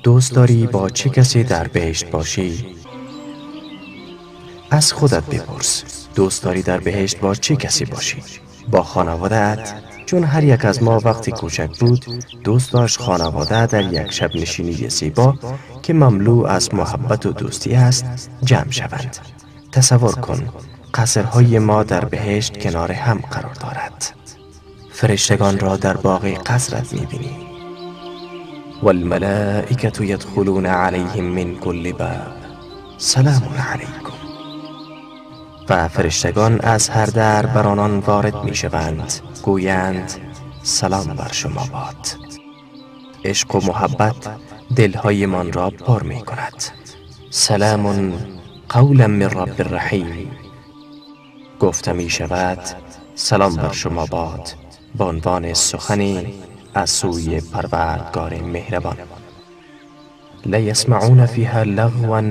دوست داری با چه کسی در بهشت باشی؟ از خودت بپرس، دوست داری در بهشت با چه کسی باشی؟ با خانواده‌ات؟ چون هر یک از ما وقتی کوچک بود دوست داشت خانواده در یک شب نشینی زیبا که مملو از محبت و دوستی است جمع شوند. تصور کن قصرهای ما در بهشت کنار هم قرار دارد. فرشتگان را در باغ قصرت می‌بینی. والملائکة یدخلون علیهم من کل باب سلام علیکم. و فرشتگان از هر در بر آنان وارد می شوند، گویند سلام بر شما باد. عشق و محبت دلهای من را پر می کند. سلام قولا من رب الرحیم. گفته می شود سلام بر شما باد به عنوان سخنی از سوی پروردگار مهربان. لا يسمعون فيها لغوا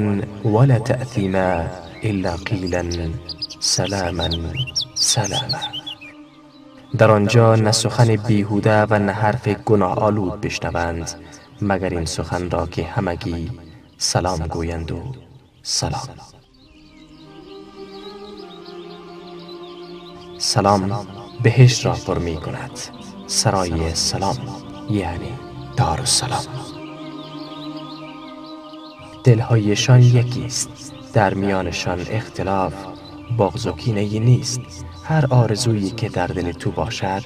ولا تأثیما الا قیلا سلاما سلاما. در آنجا نه سخن بیهوده و نه حرف گناه آلود بشنوند مگر این سخن را که همگی سلام گویند و سلام. سلام بهشت را پر می کند. سرای سلام یعنی دارالسلام. دلهایشان یکیست، در میانشان اختلاف بغض و کینه نیست. هر آرزویی که در دل تو باشد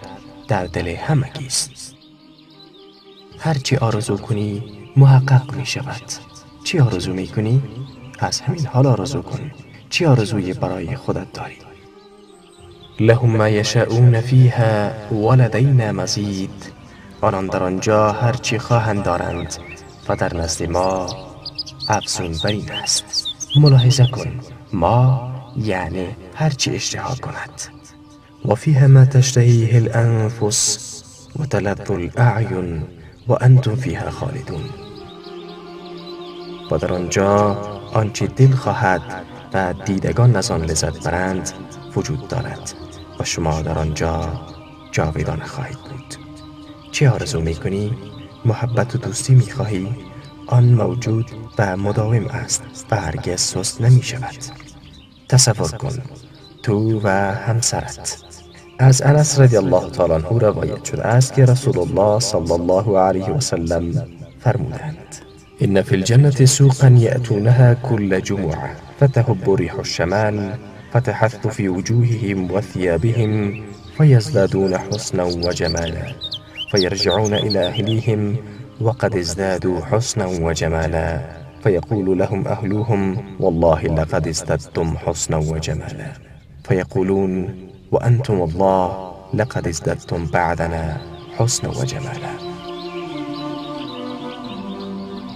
در دل همگیست. هر چی آرزو کنی محقق می شود. چی آرزو می کنی؟ از همین حال آرزو کن. چی آرزویی برای خودت داری؟ لهم ما یشاءون فیها ولدینا مزید. آنان در آنجا هر چی خواهند دارند و در نزد ما افزون بر این است. ملاحظه کن، ما یعنی هر چی اشتها کند. و فیها ما تشتهیه الانفس و تلذ الاعین و انتم فیها خالدون. و در آنجا آنچه دل خواهد و دیدگان از آن لذت برند وجود دارد و شما در آنجا جاودان خواهید بود. چه آرزو می کنی؟ محبت و دوستی می خواهی؟ آن موجود و مداوم است و هرگز سست نمی شود. تصور کن تو و همسرت. از انس رضی الله تعالی عنه روایت شده است که رسول الله صلی الله علیه و سلم فرمودند: إن في الجنة سوقا يأتونها كل جمعة فتهب ريح الشمال فتحث في وجوههم وثيابهم فيزدادون حسنا وجمالا فيرجعون إلى أهليهم وقد ازدادوا حسنا وجمالا فيقول لهم أهلوهم والله لقد ازددتم حسنا وجمالا فيقولون وأنتم والله لقد ازددتم بعدنا حسنا وجمالا.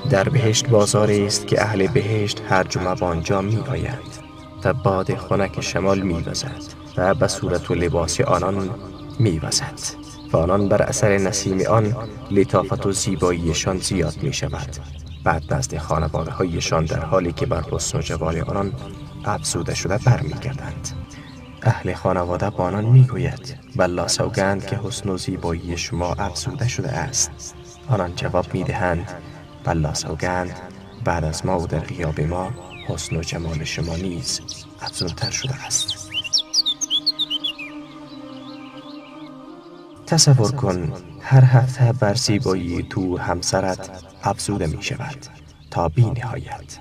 در بهشت بازاری است که اهل بهشت هر جمعه به آنجا می آیند و باد خنک شمال می وزد و به صورت و لباس آنان می وزد و آنان بر اثر نسیم آن لطافت و زیباییشان زیاد می شود. بعد نزد خانواده هایشان در حالی که بر حسن و جمال آنان افزوده شده برمی گردند. اهل خانواده با آنان می گوید والله سوگند که حسن و زیبایی شما افزوده شده است. آنان جواب می دهند والله سوگند بعد از ما و در غیاب ما حسن و جمال شما نیز افزونتر شده است. تصور کن هر هفته بر زیبایی تو همسرت افزوده می شود تا بی نهایت.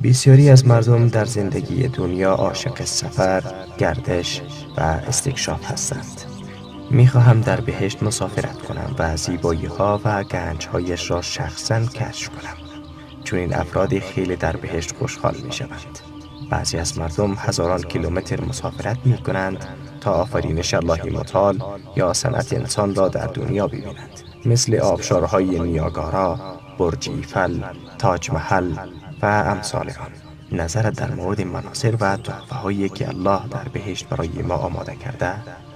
بسیاری از مردم در زندگی دنیا عاشق سفر، گردش و استکشاف هستند. می خواهم در بهشت مسافرت کنم و زیبایی ها و گنج هایش را شخصاً کشف کنم. چون این افراد خیلی در بهشت خوشحال می شوند. بعضی از مردم هزاران کیلومتر مسافرت می کنند تا آفرینش الله متعال یا صنعت انسان را در دنیا ببینند، مثل آبشارهای نیاگارا، برج ایفل، تاج محل و امثال آن. نظرت در مورد مناظر و تحفه هایی که الله در بهشت برای ما آماده کرده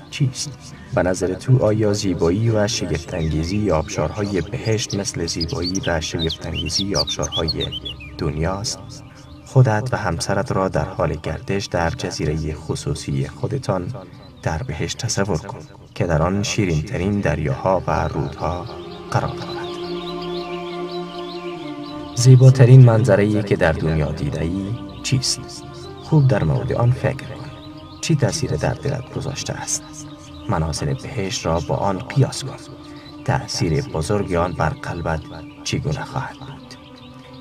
چیست؟ به نظر تو آیا زیبایی و شگفت‌انگیزی آبشارهای بهشت مثل زیبایی و شگفت‌انگیزی آبشارهای دنیاست؟ خودت و همسرت را در حال گردش در جزیره خصوصی خودتان در بهشت تصور کن که در آن شیرین ترین دریاها و رودها قرار دارد. زیباترین منظره‌ای که در دنیا دیده‌ای چیست؟ خوب در مورد آن فکر کن. چی تأثیر در دلت گذاشته است؟ مناظر بهشت را با آن قیاس کن. تأثیر بزرگ آن بر قلبت چگونه خواهد بود؟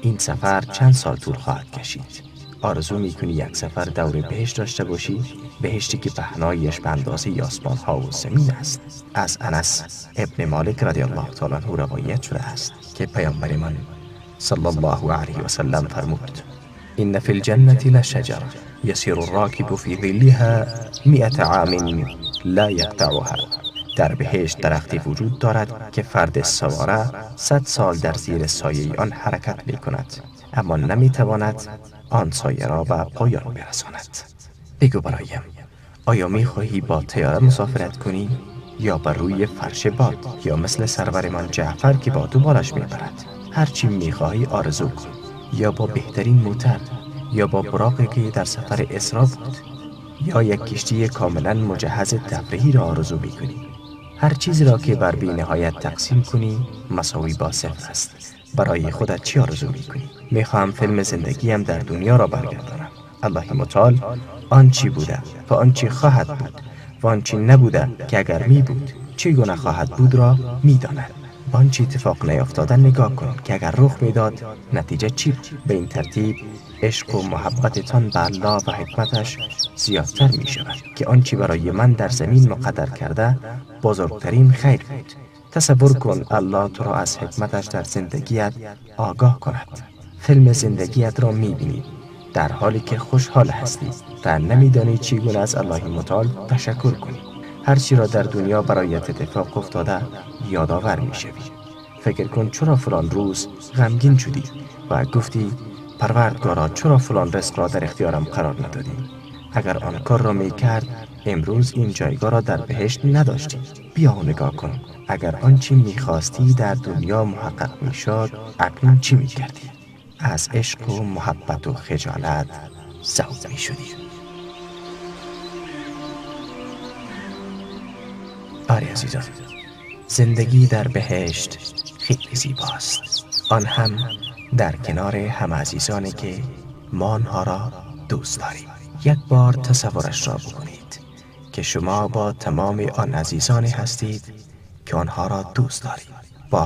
این سفر چند سال طول خواهد کشید؟ آرزو میکنی یک سفر دور بهشت داشته باشی؟ بهشتی که پهنایش به اندازه آسمان ها و زمین است. از انس ابن مالک رضی الله تعالی عنه روایت شده است که پیامبر من صلی الله علیه و سلم فرمود: إن في الجنة لشجرة يسير الراكب في ظلها 100 عام لا يقطعها. در بهشت درختی وجود دارد که فرد سواره 100 سال در زیر سایه آن حرکت می کند، اما نمی تواند آن سایه را به پایان برساند. بگو برایم، آیا می خواهی با طیاره مسافرت کنی یا بر روی فرش باد، یا مثل سرورمان جعفر که با دو بالش می برد؟ هرچی می خواهی آرزو کن. یا با بهترین موتر، یا با براقی که در سفر اسرا بود، یا یک کشتی کاملا مجهز تفریحی را آرزو می کنی. هر چیزی را که بر بی نهایت تقسیم کنی مساوی با صفر است. برای خودت چی آرزو می کنی؟ می خواهم فیلم زندگیم در دنیا را برگردانم. الله متعال آنچی بوده و آنچی خواهد بود و آنچی نبوده که اگر می بود چگونه خواهد بود را می داند. با آنچه اتفاق نیفتاده نگاه کن که اگر رخ میداد نتیجه چی بود؟ به این ترتیب عشق و محبتتان به الله و حکمتش زیادتر می شود که آنچه برای من در زمین مقدر کرده بزرگترین خیر بود. تصور کن الله تو را از حکمتش در زندگیت آگاه کند. فیلم زندگیت را می بینی در حالی که خوشحال هستی و نمیدانی چگونه از الله متعال تشکر کنی. هر چی را در دنیا برایت اتفاق افتاده یادآور می شوی. فکر کن چرا فلان روز غمگین شدی و گفتی پروردگارا چرا فلان رزق را در اختیارم قرار ندادی؟ اگر آن کار را می کرد امروز این جایگاه را در بهشت نداشتی. بیا و نگاه کن، اگر آنچه می خواستی در دنیا محقق می شد اکنون چی می کردی؟ از عشق و محبت و خجالت ذوق می شدی. آری عزیزان، زندگی در بهشت خیلی زیباست، آن هم در کنار هم عزیزانی که ما آنها را دوست داریم. یک بار تصورش را بکنید که شما با تمام آن عزیزانی هستید که آنها را دوست دارید. با